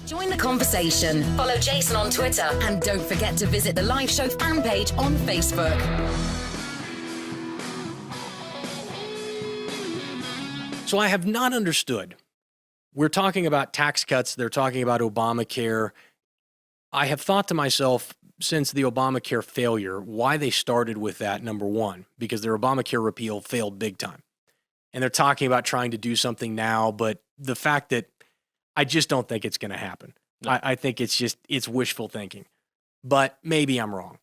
Join the conversation. Follow Jason on Twitter. And don't forget to visit the live show fan page on Facebook. So I have not understood. We're talking about tax cuts. They're talking about Obamacare. I have thought to myself since the Obamacare failure, why they started with that, number one, because their Obamacare repeal failed big time. And they're talking about trying to do something now, but the fact that I just don't think it's going to happen. No. I think it's wishful thinking, but maybe I'm wrong.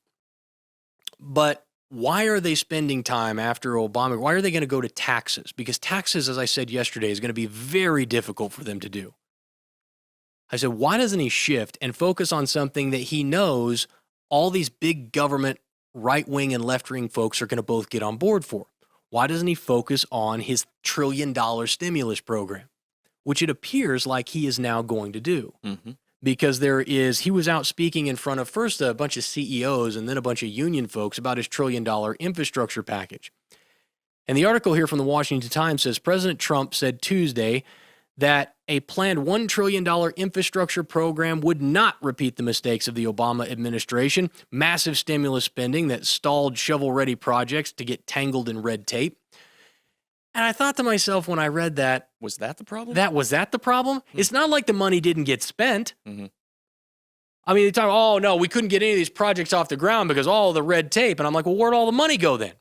But why are they spending time after Obama? Why are they going to go to taxes? Because taxes, as I said yesterday, is going to be very difficult for them to do. I said, why doesn't he shift and focus on something that he knows all these big government right-wing and left-wing folks are going to both get on board for? Why doesn't he focus on his $1 trillion stimulus program, which it appears like he is now going to do? Mm-hmm. Because he was out speaking in front of first a bunch of CEOs and then a bunch of union folks about his $1 trillion infrastructure package. And the article here from the Washington Times says President Trump said Tuesday that a planned $1 trillion infrastructure program would not repeat the mistakes of the Obama administration, massive stimulus spending that stalled shovel-ready projects to get tangled in red tape. And I thought to myself when I read that, was that the problem? Was that the problem? Mm-hmm. It's not like the money didn't get spent. Mm-hmm. I mean, they talk, oh, no, we couldn't get any of these projects off the ground because all the red tape. And I'm like, well, where'd all the money go then?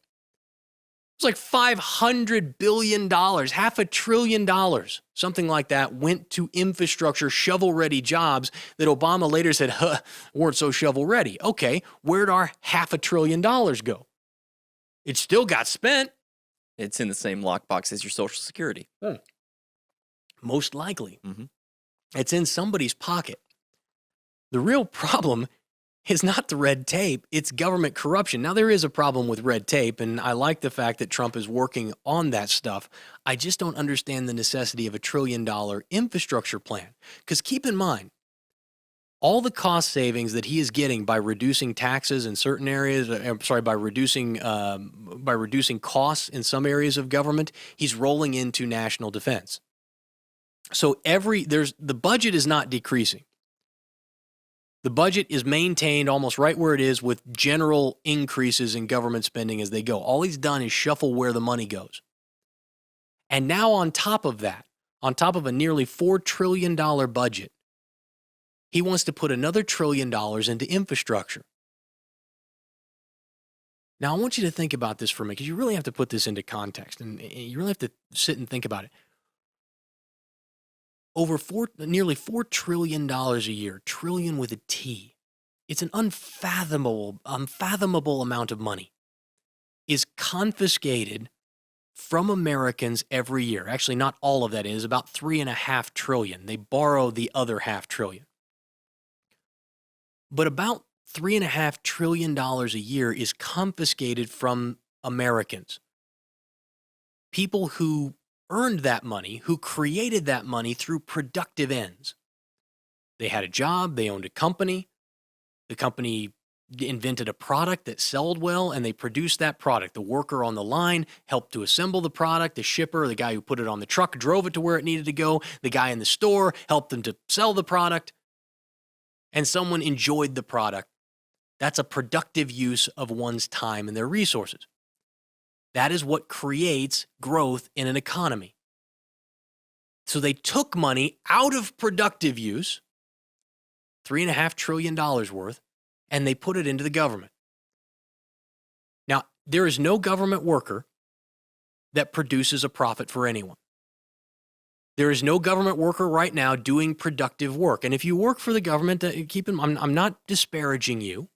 It's like $500 billion, $500 billion, something like that went to infrastructure, shovel-ready jobs that Obama later said, weren't so shovel-ready. Okay, where'd our $500 billion go? It still got spent. It's in the same lockbox as your Social Security. Most likely. Mm-hmm. It's in somebody's pocket. The real problem is not the red tape, it's government corruption. Now, there is a problem with red tape, and I like the fact that Trump is working on that stuff. I just don't understand the necessity of a $1 trillion infrastructure plan. Because keep in mind, all the cost savings that he is getting by reducing taxes in certain areas, by reducing costs in some areas of government, he's rolling into national defense. So the budget is not decreasing. The budget is maintained almost right where it is with general increases in government spending as they go. All he's done is shuffle where the money goes. And now on top of that, on top of a nearly $4 trillion budget, he wants to put another $1 trillion into infrastructure. Now, I want you to think about this for a minute, because you really have to put this into context, and you really have to sit and think about it. Nearly $4 trillion a year, trillion with a T. It's an unfathomable amount of money is confiscated from Americans every year. Actually, not all of that is, about $3.5 trillion. They borrow the other $500 billion. But about $3.5 trillion a year is confiscated from Americans. People who earned that money, who created that money through productive ends. They had a job, they owned a company, the company invented a product that sold well, and they produced that product. The worker on the line helped to assemble the product, the shipper, the guy who put it on the truck, drove it to where it needed to go, the guy in the store helped them to sell the product, and someone enjoyed the product. That's a productive use of one's time and their resources. That is what creates growth in an economy. So they took money out of productive use, $3.5 trillion worth, and they put it into the government. Now, there is no government worker that produces a profit for anyone. There is no government worker right now doing productive work. And if you work for the government, I'm not disparaging you.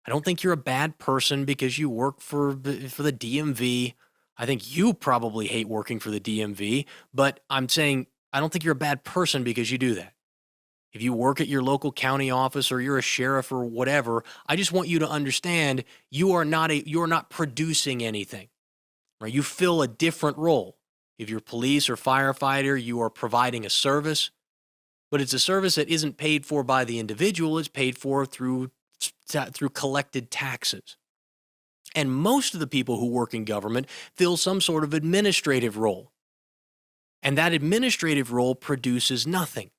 I don't think you're a bad person because you work for the DMV. I think you probably hate working for the DMV, but I'm saying I don't think you're a bad person because you do that. If you work at your local county office or you're a sheriff or whatever, I just want you to understand you are not producing anything. Right? You fill a different role. If you're police or firefighter, you are providing a service, but it's a service that isn't paid for by the individual, it's paid for through collected taxes. And most of the people who work in government fill some sort of administrative role. And that administrative role produces nothing.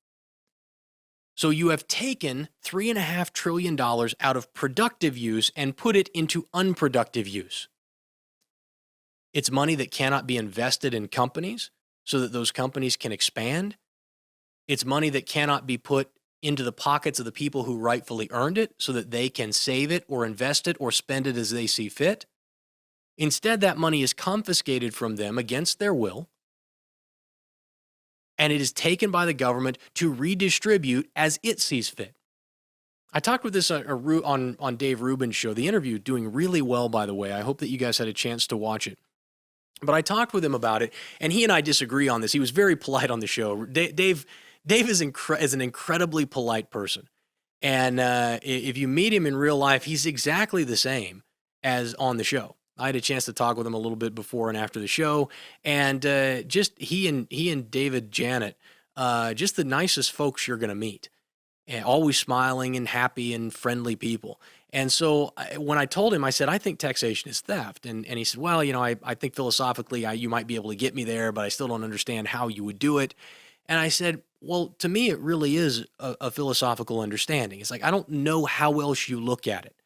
So you have taken $3.5 trillion out of productive use and put it into unproductive use. It's money that cannot be invested in companies so that those companies can expand. It's money that cannot be put into the pockets of the people who rightfully earned it so that they can save it or invest it or spend it as they see fit. Instead, that money is confiscated from them against their will, and it is taken by the government to redistribute as it sees fit. I talked with this on Dave Rubin's show. The interview doing really well, by the way. I hope that you guys had a chance to watch it. But I talked with him about it, and he and I disagree on this. He was very polite on the show. Dave is an incredibly polite person. And if you meet him in real life, he's exactly the same as on the show. I had a chance to talk with him a little bit before and after the show, and just he and David Janet, just the nicest folks you're going to meet, and always smiling and happy and friendly people. And so when I told him, I said, I think taxation is theft. And he said, well, I think philosophically you might be able to get me there, but I still don't understand how you would do it. And I said, well, to me, it really is a philosophical understanding. It's like, I don't know how else you look at it.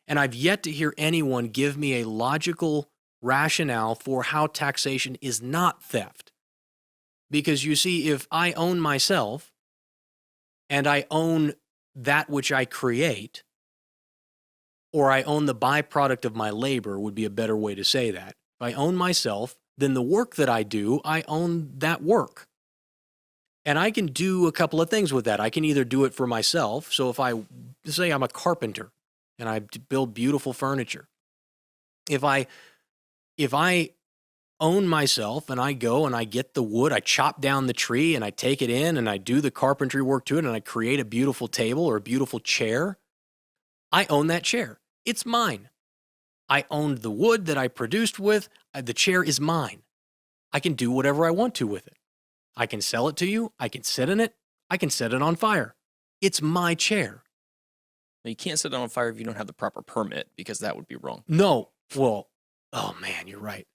And I've yet to hear anyone give me a logical rationale for how taxation is not theft. Because you see, if I own myself and I own that which I create, or I own the byproduct of my labor would be a better way to say that. If I own myself, then the work that I do, I own that work. And I can do a couple of things with that. I can either do it for myself. So if I say I'm a carpenter, and I build beautiful furniture. If I own myself and I go and I get the wood, I chop down the tree and I take it in and I do the carpentry work to it and I create a beautiful table or a beautiful chair, I own that chair. It's mine. I owned the wood that I produced with. The chair is mine. I can do whatever I want to with it. I can sell it to you. I can sit in it. I can set it on fire. It's my chair. You can't set it on fire if you don't have the proper permit, because that would be wrong. No. Well, oh man, you're right.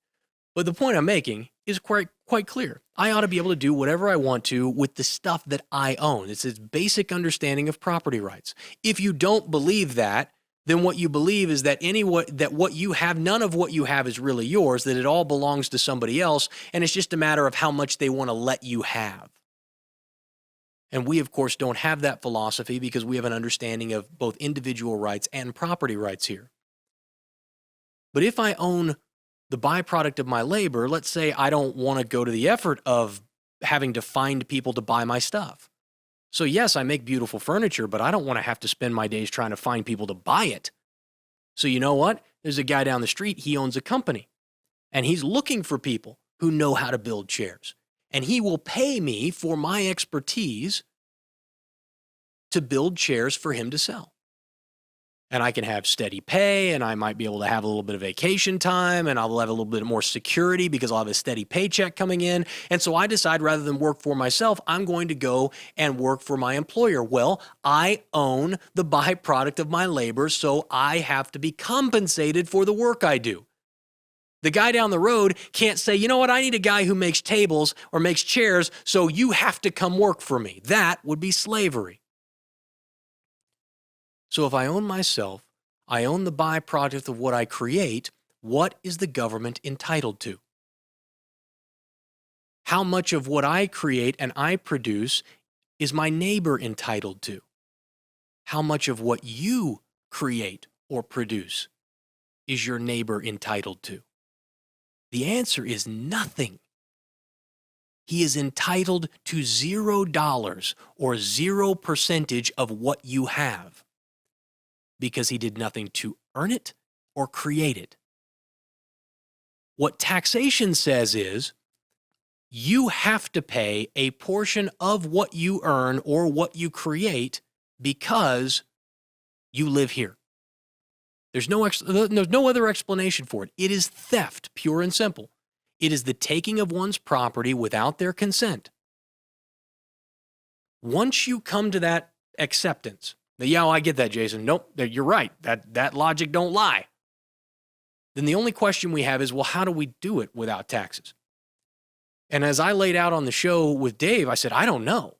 But the point I'm making is quite clear. I ought to be able to do whatever I want to with the stuff that I own. It's this basic understanding of property rights. If you don't believe that, then what you believe is that what you have, none of what you have is really yours, that it all belongs to somebody else, and it's just a matter of how much they want to let you have. And we, of course, don't have that philosophy because we have an understanding of both individual rights and property rights here. But if I own the byproduct of my labor, let's say I don't want to go to the effort of having to find people to buy my stuff. So yes, I make beautiful furniture, but I don't want to have to spend my days trying to find people to buy it. So you know what? There's a guy down the street, he owns a company, and he's looking for people who know how to build chairs. And he will pay me for my expertise to build chairs for him to sell. And I can have steady pay, and I might be able to have a little bit of vacation time, and I'll have a little bit more security because I'll have a steady paycheck coming in. And so I decide rather than work for myself, I'm going to go and work for my employer. Well, I own the byproduct of my labor, so I have to be compensated for the work I do. The guy down the road can't say, you know what, I need a guy who makes tables or makes chairs, so you have to come work for me. That would be slavery. So if I own myself, I own the byproduct of what I create, what is the government entitled to? How much of what I create and I produce is my neighbor entitled to? How much of what you create or produce is your neighbor entitled to? The answer is nothing. He is entitled to $0 or 0% of what you have because he did nothing to earn it or create it. What taxation says is you have to pay a portion of what you earn or what you create because you live here. There's no other explanation for it. It is theft, pure and simple. It is the taking of one's property without their consent. Once you come to that acceptance, that, yeah, I get that, Jason. Nope, you're right. That logic don't lie. Then the only question we have is, well, how do we do it without taxes? And as I laid out on the show with Dave, I said, I don't know.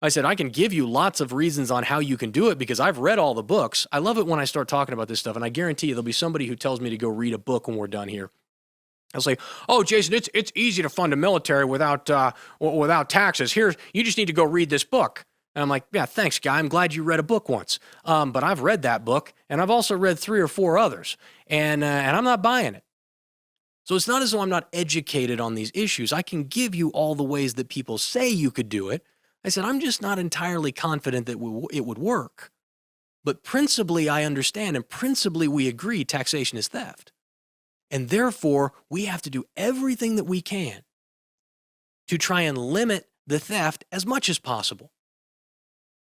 I said, I can give you lots of reasons on how you can do it because I've read all the books. I love it when I start talking about this stuff, and I guarantee you there'll be somebody who tells me to go read a book when we're done here. I'll say, oh, Jason, it's easy to fund a military without taxes. Here, you just need to go read this book. And I'm like, yeah, thanks, guy. I'm glad you read a book once. But I've read that book, and I've also read 3 or 4 others, and I'm not buying it. So it's not as though I'm not educated on these issues. I can give you all the ways that people say you could do it. I said, I'm just not entirely confident that it would work. But principally, I understand, and principally, we agree taxation is theft. And therefore, we have to do everything that we can to try and limit the theft as much as possible,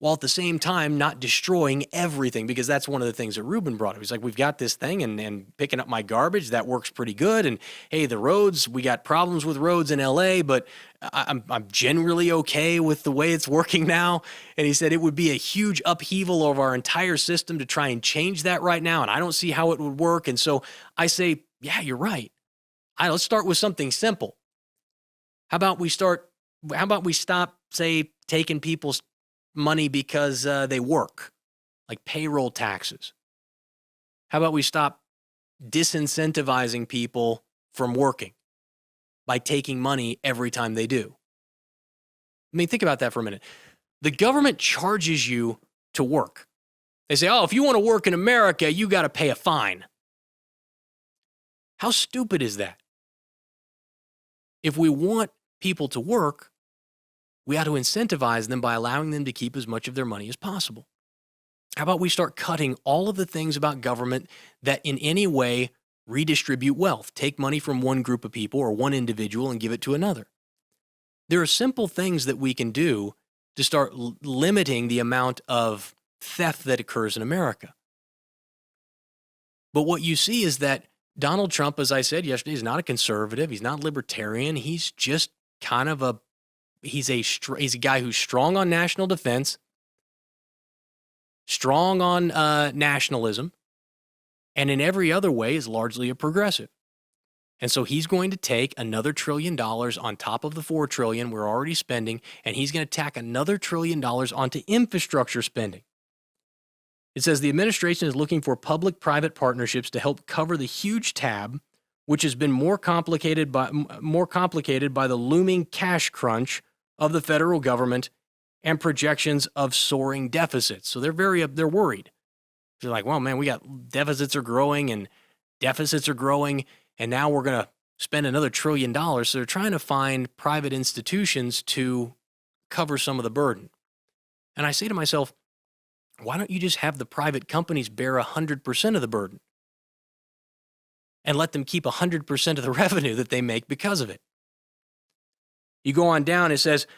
while at the same time not destroying everything, because that's one of the things that Ruben brought up. He's like, we've got this thing and picking up my garbage, that works pretty good. And hey, the roads, we got problems with roads in LA, but I'm generally okay with the way it's working now. And he said it would be a huge upheaval of our entire system to try and change that right now. And I don't see how it would work. And so I say, yeah, you're right. Let's start with something simple. How about we stop, say, taking people's money because they work, like payroll taxes? How about we stop disincentivizing people from working by taking money every time they do? I mean, think about that for a minute. The government charges you to work. They say, oh, if you want to work in America, you got to pay a fine. How stupid is that? If we want people to work, we ought to incentivize them by allowing them to keep as much of their money as possible. How about we start cutting all of the things about government that in any way redistribute wealth, take money from one group of people or one individual and give it to another? There are simple things that we can do to start limiting the amount of theft that occurs in America. But what you see is that Donald Trump, as I said yesterday, is not a conservative. He's not libertarian. He's just kind of he's a guy who's strong on national defense, strong on nationalism, and in every other way is largely a progressive. And so he's going to take another $1 trillion on top of the $4 trillion we're already spending, and he's going to tack another $1 trillion onto infrastructure spending. It says the administration is looking for public-private partnerships to help cover the huge tab, which has been more complicated by the looming cash crunch of the federal government and projections of soaring deficits. So they're worried. They're like, well, man, we got deficits are growing and deficits are growing, and now we're going to spend another $1 trillion. So they're trying to find private institutions to cover some of the burden. And I say to myself, why don't you just have the private companies bear 100% of the burden and let them keep 100% of the revenue that they make because of it? You go on down, it says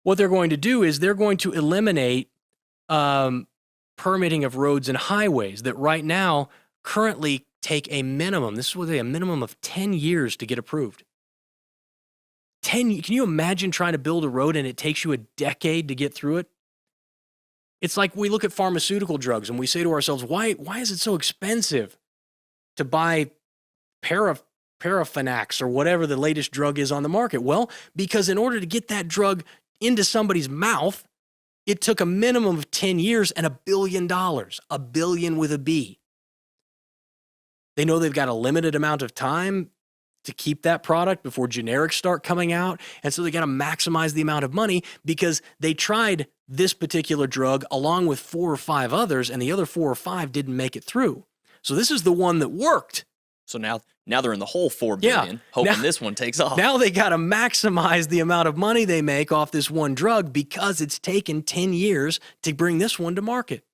what they're going to do is they're going to eliminate permitting of roads and highways that right now currently take a minimum. This is what a minimum of 10 years to get approved. Can you imagine trying to build a road and it takes you a decade to get through it? It's like we look at pharmaceutical drugs and we say to ourselves, why is it so expensive to buy Parafinax or whatever the latest drug is on the market? Well, because in order to get that drug into somebody's mouth, it took a minimum of 10 years and $1 billion, $1 billion with a B. They know they've got a limited amount of time to keep that product before generics start coming out. And so they got to maximize the amount of money because they tried this particular drug along with 4 or 5 others, and the other 4 or 5 didn't make it through. So this is the one that worked. So now they're in the whole $4 billion, hoping this one takes off. Now they got to maximize the amount of money they make off this one drug because it's taken 10 years to bring this one to market.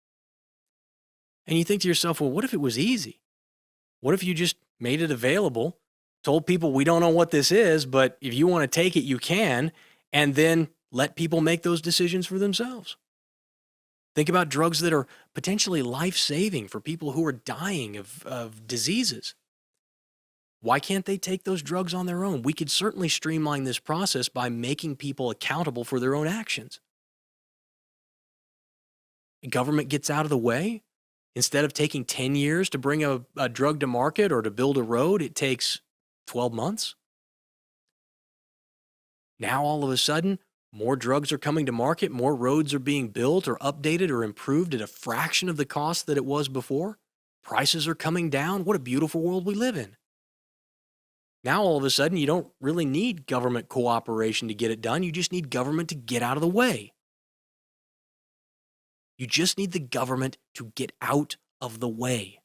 And you think to yourself, well, what if it was easy? What if you just made it available, told people we don't know what this is, but if you want to take it, you can, and then let people make those decisions for themselves? Think about drugs that are potentially life-saving for people who are dying of diseases. Why can't they take those drugs on their own? We could certainly streamline this process by making people accountable for their own actions. The government gets out of the way. Instead of taking 10 years to bring a drug to market or to build a road, it takes 12 months. Now, all of a sudden, More drugs are coming to market, more roads are being built or updated or improved at a fraction of the cost that it was before. Prices are coming down. What a beautiful world we live in. Now, all of a sudden, you don't really need government cooperation to get it done. You just need government to get out of the way. You just need the government to get out of the way.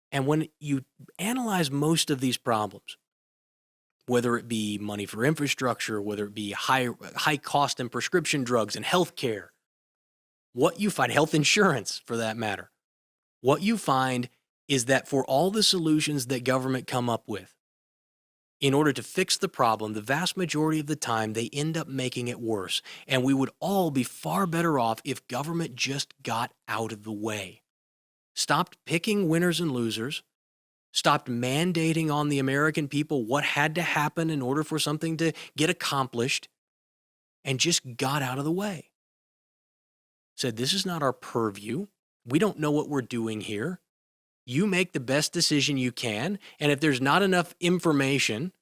And when you analyze most of these problems, whether it be money for infrastructure, whether it be high cost in prescription drugs and healthcare, what you find, health insurance for that matter, what you find is that for all the solutions that government come up with, in order to fix the problem, the vast majority of the time, they end up making it worse. And we would all be far better off if government just got out of the way. Stopped picking winners and losers, stopped mandating on the American people what had to happen in order for something to get accomplished, and just got out of the way. Said, this is not our purview. We don't know what we're doing here. You make the best decision you can, and if there's not enough information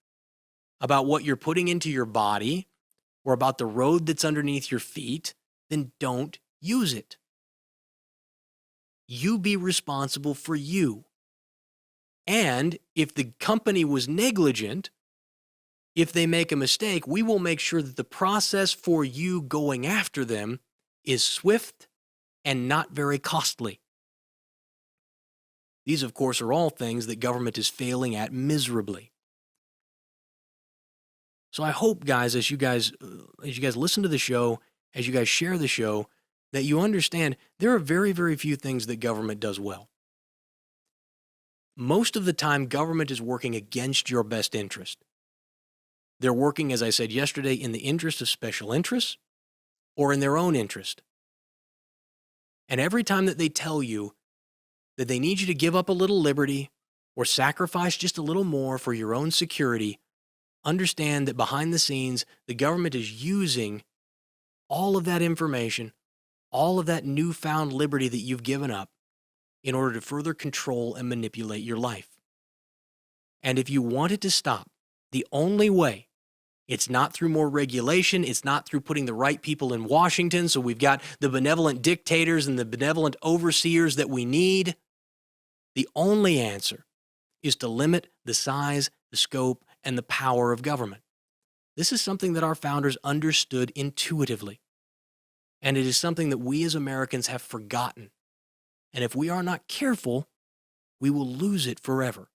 about what you're putting into your body or about the road that's underneath your feet, then don't use it. You be responsible for you. And if the company was negligent, if they make a mistake, we will make sure that the process for you going after them is swift and not very costly. These, of course, are all things that government is failing at miserably. So I hope, guys, as you guys listen to the show, as you guys share the show, that you understand there are very, very few things that government does well. Most of the time, government is working against your best interest. They're working, as I said yesterday, in the interest of special interests or in their own interest. And every time that they tell you that they need you to give up a little liberty or sacrifice just a little more for your own security, understand that behind the scenes, the government is using all of that information, all of that newfound liberty that you've given up in order to further control and manipulate your life. And if you want it to stop, the only way, it's not through more regulation, it's not through putting the right people in Washington, so we've got the benevolent dictators and the benevolent overseers that we need. The only answer is to limit the size, the scope, and the power of government. This is something that our founders understood intuitively. And it is something that we as Americans have forgotten. And if we are not careful, we will lose it forever.